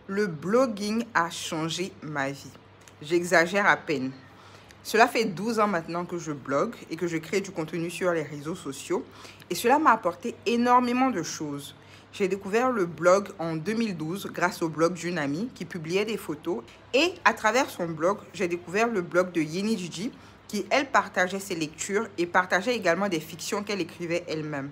Le blogging a changé ma vie. J'exagère à peine. Cela fait 12 ans maintenant que je blogue et que je crée du contenu sur les réseaux sociaux. Et cela m'a apporté énormément de choses. J'ai découvert le blog en 2012 grâce au blog d'une amie qui publiait des photos. Et à travers son blog, j'ai découvert le blog de Yeni Gigi qui, elle, partageait ses lectures et partageait également des fictions qu'elle écrivait elle-même.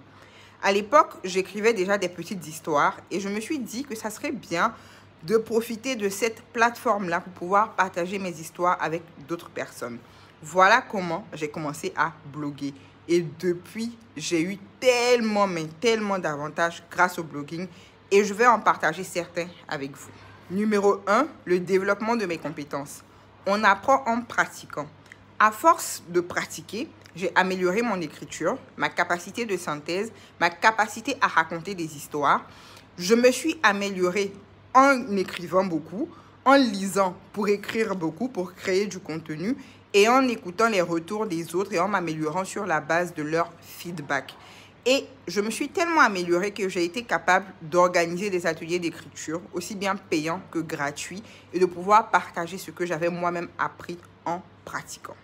À l'époque, j'écrivais déjà des petites histoires et je me suis dit que ça serait bien de profiter de cette plateforme-là pour pouvoir partager mes histoires avec d'autres personnes. Voilà comment j'ai commencé à bloguer. Et depuis, j'ai eu tellement, mais tellement d'avantages grâce au blogging et je vais en partager certains avec vous. Numéro 1, le développement de mes compétences. On apprend en pratiquant. À force de pratiquer, j'ai amélioré mon écriture, ma capacité de synthèse, ma capacité à raconter des histoires. Je me suis améliorée en écrivant beaucoup, en lisant pour écrire beaucoup, pour créer du contenu et en écoutant les retours des autres et en m'améliorant sur la base de leur feedback. Et je me suis tellement améliorée que j'ai été capable d'organiser des ateliers d'écriture, aussi bien payants que gratuits, et de pouvoir partager ce que j'avais moi-même appris en pratiquant.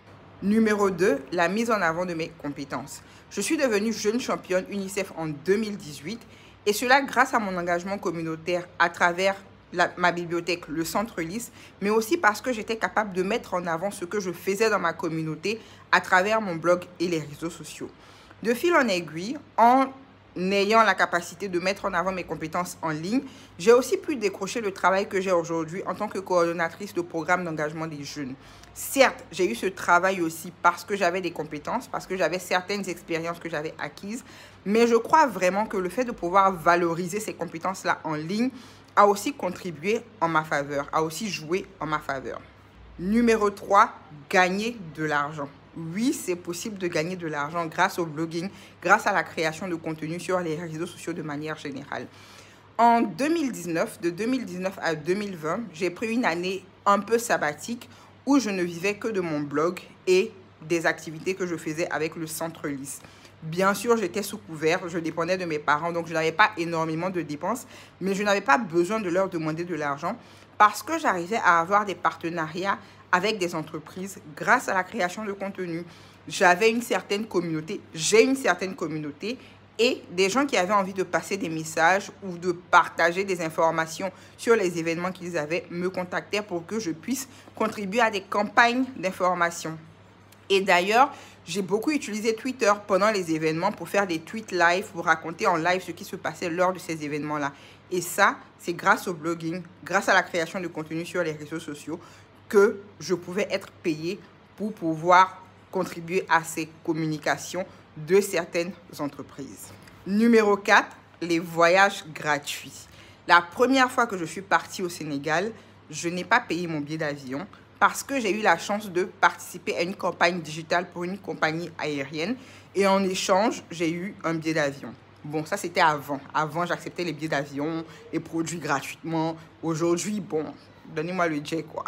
Numéro 2, la mise en avant de mes compétences. Je suis devenue jeune championne UNICEF en 2018 et cela grâce à mon engagement communautaire à travers ma bibliothèque, le Centre Lys, mais aussi parce que j'étais capable de mettre en avant ce que je faisais dans ma communauté à travers mon blog et les réseaux sociaux. De fil en aiguille, en ayant la capacité de mettre en avant mes compétences en ligne, j'ai aussi pu décrocher le travail que j'ai aujourd'hui en tant que coordonnatrice de programme d'engagement des jeunes. Certes, j'ai eu ce travail aussi parce que j'avais des compétences, parce que j'avais certaines expériences que j'avais acquises, mais je crois vraiment que le fait de pouvoir valoriser ces compétences-là en ligne a aussi contribué en ma faveur, a aussi joué en ma faveur. Numéro 3, gagner de l'argent. Oui, c'est possible de gagner de l'argent grâce au blogging, grâce à la création de contenu sur les réseaux sociaux de manière générale. En 2019, de 2019 à 2020, j'ai pris une année un peu sabbatique où je ne vivais que de mon blog et des activités que je faisais avec le Centre Lys. Bien sûr, j'étais sous couvert, je dépendais de mes parents, donc je n'avais pas énormément de dépenses, mais je n'avais pas besoin de leur demander de l'argent parce que j'arrivais à avoir des partenariats avec des entreprises grâce à la création de contenu. J'avais une certaine communauté, j'ai une certaine communauté et des gens qui avaient envie de passer des messages ou de partager des informations sur les événements qu'ils avaient me contactaient pour que je puisse contribuer à des campagnes d'information. Et d'ailleurs, j'ai beaucoup utilisé Twitter pendant les événements pour faire des tweets live, pour raconter en live ce qui se passait lors de ces événements-là. Et ça, c'est grâce au blogging, grâce à la création de contenu sur les réseaux sociaux, que je pouvais être payée pour pouvoir contribuer à ces communications de certaines entreprises. Numéro 4, les voyages gratuits. La première fois que je suis partie au Sénégal, je n'ai pas payé mon billet d'avion parce que j'ai eu la chance de participer à une campagne digitale pour une compagnie aérienne et en échange, j'ai eu un billet d'avion. Bon, ça c'était avant. Avant, j'acceptais les billets d'avion, les produits gratuitement. Aujourd'hui, bon, donnez-moi le jet, quoi.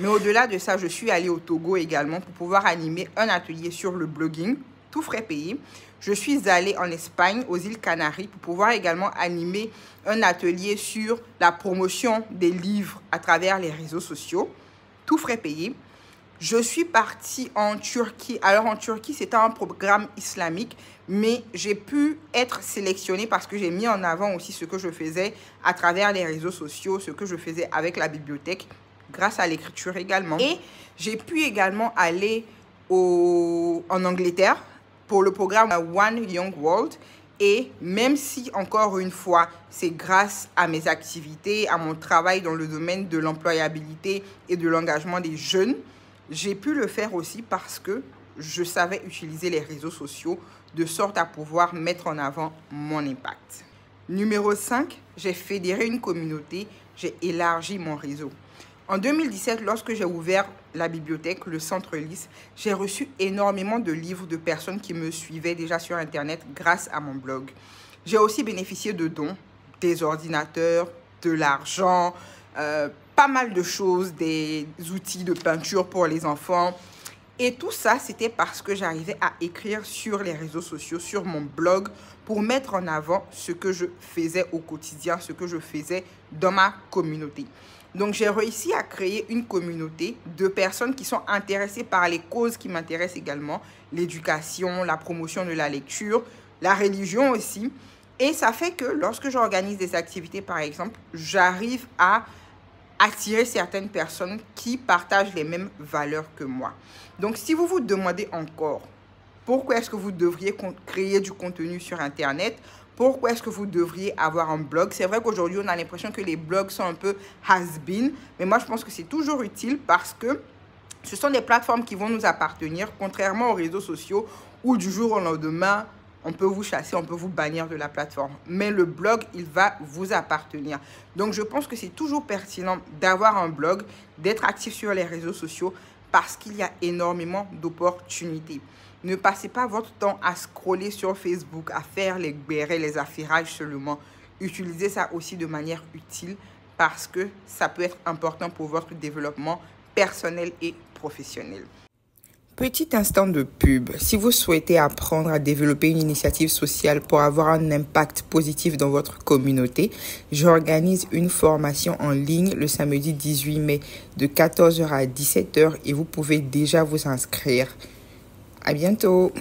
Mais au-delà de ça, je suis allée au Togo également pour pouvoir animer un atelier sur le blogging, tout frais payé. Je suis allée en Espagne, aux îles Canaries, pour pouvoir également animer un atelier sur la promotion des livres à travers les réseaux sociaux, tout frais payé. Je suis partie en Turquie. Alors en Turquie, c'était un programme islamique, mais j'ai pu être sélectionnée parce que j'ai mis en avant aussi ce que je faisais à travers les réseaux sociaux, ce que je faisais avec la bibliothèque, grâce à l'écriture également. Et j'ai pu également aller en Angleterre pour le programme One Young World. Et même si, encore une fois, c'est grâce à mes activités, à mon travail dans le domaine de l'employabilité et de l'engagement des jeunes, j'ai pu le faire aussi parce que je savais utiliser les réseaux sociaux de sorte à pouvoir mettre en avant mon impact. Numéro 5, j'ai fédéré une communauté, j'ai élargi mon réseau. En 2017, lorsque j'ai ouvert la bibliothèque, le Centre Lys, j'ai reçu énormément de livres de personnes qui me suivaient déjà sur Internet grâce à mon blog. J'ai aussi bénéficié de dons, des ordinateurs, de l'argent, pas mal de choses, des outils de peinture pour les enfants. Et tout ça, c'était parce que j'arrivais à écrire sur les réseaux sociaux, sur mon blog, pour mettre en avant ce que je faisais au quotidien, ce que je faisais dans ma communauté. Donc, j'ai réussi à créer une communauté de personnes qui sont intéressées par les causes qui m'intéressent également, l'éducation, la promotion de la lecture, la religion aussi. Et ça fait que lorsque j'organise des activités, par exemple, j'arrive à attirer certaines personnes qui partagent les mêmes valeurs que moi. Donc, si vous vous demandez encore pourquoi est-ce que vous devriez créer du contenu sur Internet, pourquoi est-ce que vous devriez avoir un blog, c'est vrai qu'aujourd'hui, on a l'impression que les blogs sont un peu has-been, mais moi, je pense que c'est toujours utile parce que ce sont des plateformes qui vont nous appartenir, contrairement aux réseaux sociaux où du jour au lendemain, on peut vous chasser, on peut vous bannir de la plateforme. Mais le blog, il va vous appartenir. Donc, je pense que c'est toujours pertinent d'avoir un blog, d'être actif sur les réseaux sociaux parce qu'il y a énormément d'opportunités. Ne passez pas votre temps à scroller sur Facebook, à faire les bérets, les affairages seulement. Utilisez ça aussi de manière utile parce que ça peut être important pour votre développement personnel et professionnel. Petit instant de pub. Si vous souhaitez apprendre à développer une initiative sociale pour avoir un impact positif dans votre communauté, j'organise une formation en ligne le samedi 18 mai de 14h à 17h et vous pouvez déjà vous inscrire. À bientôt!